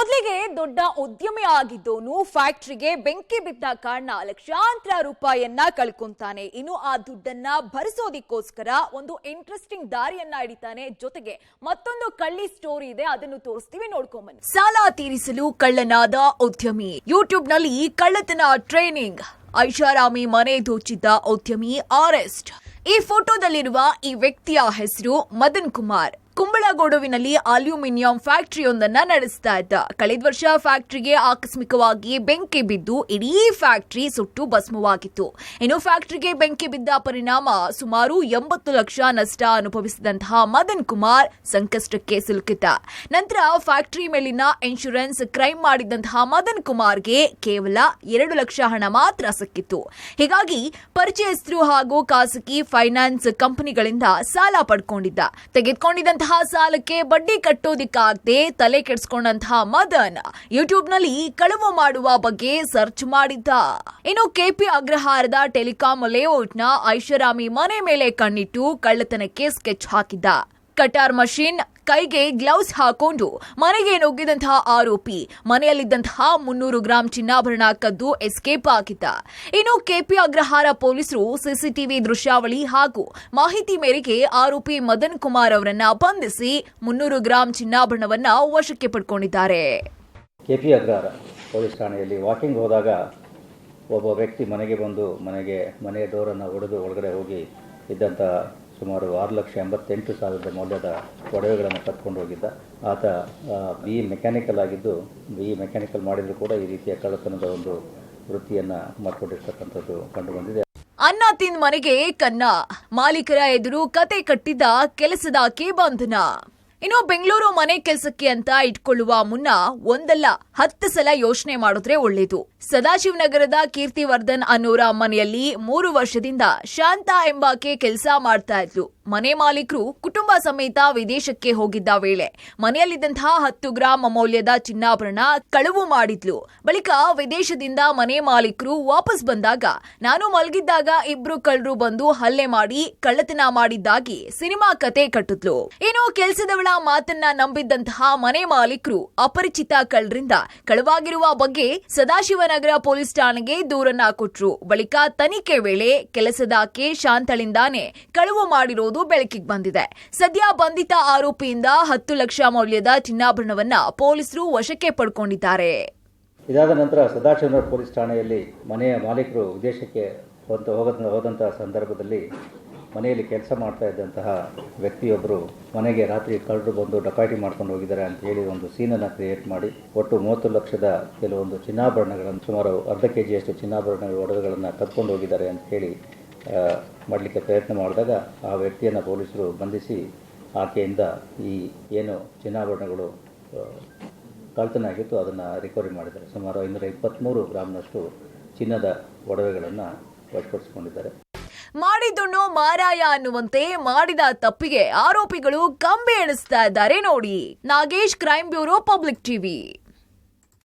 ಮೊದಲಿಗೆ ದೊಡ್ಡ ಉದ್ಯಮಿ ಆಗಿದ್ದವನು ಫ್ಯಾಕ್ಟರಿಗೆ ಬೆಂಕಿ ಬಿದ್ದ ಕಾರಣ ಲಕ್ಷಾಂತರ ರೂಪಾಯಿಯನ್ನ ಕಳ್ಕೊಂತಾನೆ. ಇನ್ನು ಆ ದುಡ್ಡನ್ನ ಭರಿಸೋದಿಕ್ಕೋಸ್ಕರ ಒಂದು ಇಂಟ್ರೆಸ್ಟಿಂಗ್ ದಾರಿಯನ್ನ ಹಿಡಿತಾನೆ. ಜೊತೆಗೆ ಮತ್ತೊಂದು ಕಳ್ಳಿ ಸ್ಟೋರಿ ಇದೆ, ಅದನ್ನು ತೋರಿಸ್ತೀವಿ, ನೋಡ್ಕೊಂಬನ್ನಿ. ಸಾಲ ತೀರಿಸಲು ಕಳ್ಳನಾದ ಉದ್ಯಮಿ, ಯೂಟ್ಯೂಬ್ ನಲ್ಲಿ ಕಳ್ಳತನ ಟ್ರೈನಿಂಗ್, ಐಷಾರಾಮಿ ಮನೆ ದೋಚಿದ್ದ ಉದ್ಯಮಿ ಅರೆಸ್ಟ್. ಈ ಫೋಟೋದಲ್ಲಿರುವ ಈ ವ್ಯಕ್ತಿಯ ಹೆಸರು ಮದನ್ ಕುಮಾರ್. ಕುಂಬಳಗೋಡುವಿನಲ್ಲಿ ಅಲ್ಯೂಮಿನಿಯಂ ಫ್ಯಾಕ್ಟರಿಯೊಂದನ್ನ ನಡೆಸ್ತಾ ಇದ್ದ. ಕಳೆದ ವರ್ಷ ಫ್ಯಾಕ್ಟರಿಗೆ ಆಕಸ್ಮಿಕವಾಗಿ ಬೆಂಕಿ ಬಿದ್ದು ಇಡೀ ಫ್ಯಾಕ್ಟರಿ ಸುಟ್ಟು ಭಸ್ಮವಾಗಿತ್ತು. ಇನ್ನು ಫ್ಯಾಕ್ಟರಿಗೆ ಬೆಂಕಿ ಬಿದ್ದ ಪರಿಣಾಮ ಸುಮಾರು 80 ಲಕ್ಷ ನಷ್ಟ ಅನುಭವಿಸಿದಂತಹ ಮದನ್ ಕುಮಾರ್ ಸಂಕಷ್ಟಕ್ಕೆ ಸಿಲುಕಿದ್ದ. ನಂತರ ಫ್ಯಾಕ್ಟರಿ ಮೇಲಿನ ಇನ್ಶೂರೆನ್ಸ್ ಕ್ರೈಮ್ ಮಾಡಿದಂತಹ ಮದನ್ ಕುಮಾರ್ಗೆ ಕೇವಲ 2 ಲಕ್ಷ ಹಣ ಮಾತ್ರ ಸಿಕ್ಕಿತ್ತು. ಹೀಗಾಗಿ ಪರಿಚಯಸ್ಥರು ಹಾಗೂ ಖಾಸಗಿ ಫೈನಾನ್ಸ್ ಕಂಪನಿಗಳಿಂದ ಸಾಲ ಪಡ್ಕೊಂಡಿದ್ದ. ತೆಗೆದುಕೊಂಡಿದ್ದಂತಹ ಸಾಲಕ್ಕೆ ಬಡ್ಡಿ ಕಟ್ಟೋದಿಕ್ಕಾಗದೆ ತಲೆ ಕೆಡಿಸಿಕೊಂಡಂತಹ ಮದನ್ ಯೂಟ್ಯೂಬ್ ನಲ್ಲಿ ಕಳವು ಮಾಡುವ ಬಗ್ಗೆ ಸರ್ಚ್ ಮಾಡಿದ್ದ. ಇನ್ನು ಕೆಪಿ ಅಗ್ರಹಾರದ ಟೆಲಿಕಾಂ ಲೇಔಟ್ ನ ಐಷಾರಾಮಿ ಮನೆ ಮೇಲೆ ಕಣ್ಣಿಟ್ಟು ಕಳ್ಳತನಕ್ಕೆ ಸ್ಕೆಚ್ ಹಾಕಿದ್ದ. ಕಟಾರ್ ಮಷೀನ್, ಕೈಗೆ ಗ್ಲೌಸ್ ಹಾಕೊಂಡು ಮನೆಗೆ ನುಗ್ಗಿದಂತಹ ಆರೋಪಿ ಮನೆಯಲ್ಲಿದ್ದಂತಹ 300 ಗ್ರಾಂ ಚಿನ್ನಾಭರಣ ಕದ್ದು ಎಸ್ಕೇಪ್ ಆಗಿದ್ದ. ಇನ್ನು ಕೆಪಿ ಅಗ್ರಹಾರ ಪೊಲೀಸರು ಸಿಸಿಟಿವಿ ದೃಶ್ಯಾವಳಿ ಹಾಗೂ ಮಾಹಿತಿ ಮೇರೆಗೆ ಆರೋಪಿ ಮದನ್ ಕುಮಾರ್ ಅವರನ್ನ ಬಂಧಿಸಿ 300 ಗ್ರಾಂ ಚಿನ್ನಾಭರಣವನ್ನ ವಶಕ್ಕೆ ಪಡ್ಕೊಂಡಿದ್ದಾರೆ. ಕೆಪಿ ಅಗ್ರಹಾರ ಪೊಲೀಸ್ ಠಾಣೆಯಲ್ಲಿ ವಾಕಿಂಗ್ ಹೋದಾಗ ಒಬ್ಬ ವ್ಯಕ್ತಿ ಮನೆಗೆ ಬಂದು ಮನೆಯ ಡೋರನ್ನು ಒಡೆದು ಒಳಗಡೆ ಹೋಗಿ ಇದ್ದಂಥ ಸುಮಾರು 6,88,000 ಮೌಲ್ಯದ ಒಡವೆಗಳನ್ನು ಕತ್ಕೊಂಡು ಹೋಗಿದ್ದ. ಆತ BE ಮೆಕ್ಯಾನಿಕಲ್ ಆಗಿದ್ದು, BE ಮೆಕ್ಯಾನಿಕಲ್ ಮಾಡಿದರೂ ಕೂಡ ಈ ರೀತಿಯ ಕಳ್ಳತನದ ಒಂದು ವೃತ್ತಿಯನ್ನು ಮಾಡಿಕೊಂಡಿರ್ತಕ್ಕಂಥದ್ದು ಕಂಡುಬಂದಿದೆ. ಅನ್ನ ತಿಂದ ಮನೆಗೆ ಕನ್ನ, ಮಾಲೀಕರ ಎದುರು ಕತೆ ಕಟ್ಟಿದ್ದ ಕೆಲಸದಾಕೆ ಬಂಧನ. ಇನ್ನು ಬೆಂಗಳೂರು ಮನೆ ಕೆಲಸಕ್ಕೆ ಅಂತ ಇಟ್ಕೊಳ್ಳುವ ಮುನ್ನ ಒಂದಲ್ಲ 10 ಸಲ ಯೋಚನೆ ಮಾಡಿದ್ರೆ ಒಳ್ಳೇದು. ಸದಾಶಿವನಗರದ ಕೀರ್ತಿವರ್ಧನ್ ಅನ್ನೋರ ಮನೆಯಲ್ಲಿ 3 ವರ್ಷದಿಂದ ಶಾಂತ ಎಂಬಾಕೆ ಕೆಲಸ ಮಾಡ್ತಾ ಇದ್ಲು. ಮನೆ ಮಾಲೀಕರು ಕುಟುಂಬ ಸಮೇತ ವಿದೇಶಕ್ಕೆ ಹೋಗಿದ್ದ ವೇಳೆ ಮನೆಯಲ್ಲಿದ್ದಂತಹ 10 ಗ್ರಾಂ ಮೌಲ್ಯದ ಚಿನ್ನಾಭರಣ ಕಳವು ಮಾಡಿದ್ಲು. ಬಳಿಕ ವಿದೇಶದಿಂದ ಮನೆ ಮಾಲೀಕರು ವಾಪಸ್ ಬಂದಾಗ ನಾನು ಮಲಗಿದ್ದಾಗ 2 ಕಳ್ಳರು ಬಂದು ಹಲ್ಲೆ ಮಾಡಿ ಕಳ್ಳತನ ಮಾಡಿದ್ದಾಗಿ ಸಿನಿಮಾ ಕತೆ ಕಟ್ಟಿದ್ಲು. ಇನ್ನು ಕೆಲಸದವಳ ಮಾತನ್ನ ನಂಬಿದ್ದಂತಹ ಮನೆ ಮಾಲೀಕರು ಅಪರಿಚಿತ ಕಳ್ಳರಿಂದ ಕಳವಾಗಿರುವ ಬಗ್ಗೆ ಸದಾಶಿವನಗರ ಪೊಲೀಸ್ ಠಾಣೆಗೆ ದೂರನ್ನ ಕೊಟ್ರು. ಬಳಿಕ ತನಿಖೆ ವೇಳೆ ಕೆಲಸದಾಕೆ ಶಾಂತಳಿಂದಾನೇ ಕಳವು ಮಾಡಿರೋದು ಬೆಳಕಿಗೆ ಬಂದಿದೆ. ಸದ್ಯ ಬಂಧಿತ ಆರೋಪಿಯಿಂದ 10 ಲಕ್ಷ ಮೌಲ್ಯದ ಚಿನ್ನಾಭರಣವನ್ನ ಪೊಲೀಸರು ವಶಕ್ಕೆ ಪಡ್ಕೊಂಡಿದ್ದಾರೆ. ಇದಾದ ನಂತರ ಸದಾಶಿವನಗರ ಪೊಲೀಸ್ ಠಾಣೆಯಲ್ಲಿ ಮನೆಯ ಮಾಲೀಕರು ವಿದೇಶಕ್ಕೆ ಹೋದಂತಹ ಸಂದರ್ಭದಲ್ಲಿ ಮನೆಯಲ್ಲಿ ಕೆಲಸ ಮಾಡ್ತಾ ಇದ್ದಂತಹ ವ್ಯಕ್ತಿಯೊಬ್ಬರು ಮನೆಗೆ ರಾತ್ರಿ ಕಳ್ಳರು ಬಂದು ಡಕಾಯಿತಿ ಮಾಡ್ಕೊಂಡು ಹೋಗಿದ್ದಾರೆ ಅಂತ ಹೇಳಿ ಒಂದು ಸೀನನ್ನು ಕ್ರಿಯೇಟ್ ಮಾಡಿ ಒಟ್ಟು 30 ಲಕ್ಷದ ಕೆಲವೊಂದು ಚಿನ್ನಾಭರಣಗಳನ್ನು, ಸುಮಾರು ಅರ್ಧ ಕೆಜಿಯಷ್ಟು ಚಿನ್ನಾಭರಣಗಳ ಒಡವೆಗಳನ್ನು ಕದ್ಕೊಂಡು ಹೋಗಿದ್ದಾರೆ ಅಂತ ಹೇಳಿ ಮಾಡಲಿಕ್ಕೆ ಪ್ರಯತ್ನ ಮಾಡಿದಾಗ ಆ ವ್ಯಕ್ತಿಯನ್ನು ಪೊಲೀಸರು ಬಂಧಿಸಿ ಆಕೆಯಿಂದ ಈ ಏನು ಚಿನ್ನಾಭರಣಗಳು ಕಳ್ಳತನ ಆಗಿತ್ತು ಅದನ್ನು ರಿಕವರಿ ಮಾಡಿದ್ದಾರೆ. ಸುಮಾರು 523 ಗ್ರಾಂನಷ್ಟು ಚಿನ್ನದ ಒಡವೆಗಳನ್ನು ವಶಪಡಿಸಿಕೊಂಡಿದ್ದಾರೆ. ಮಾಡಿದ್ದನ್ನು ಮಾರಾಯ ಅನ್ನುವಂತೆ ಮಾಡಿದ ತಪ್ಪಿಗೆ ಆರೋಪಿಗಳು ಕಂಬಿ ಎಣಿಸ್ತಾ ಇದ್ದಾರೆ ನೋಡಿ. Nagesh, crime bureau, public TV.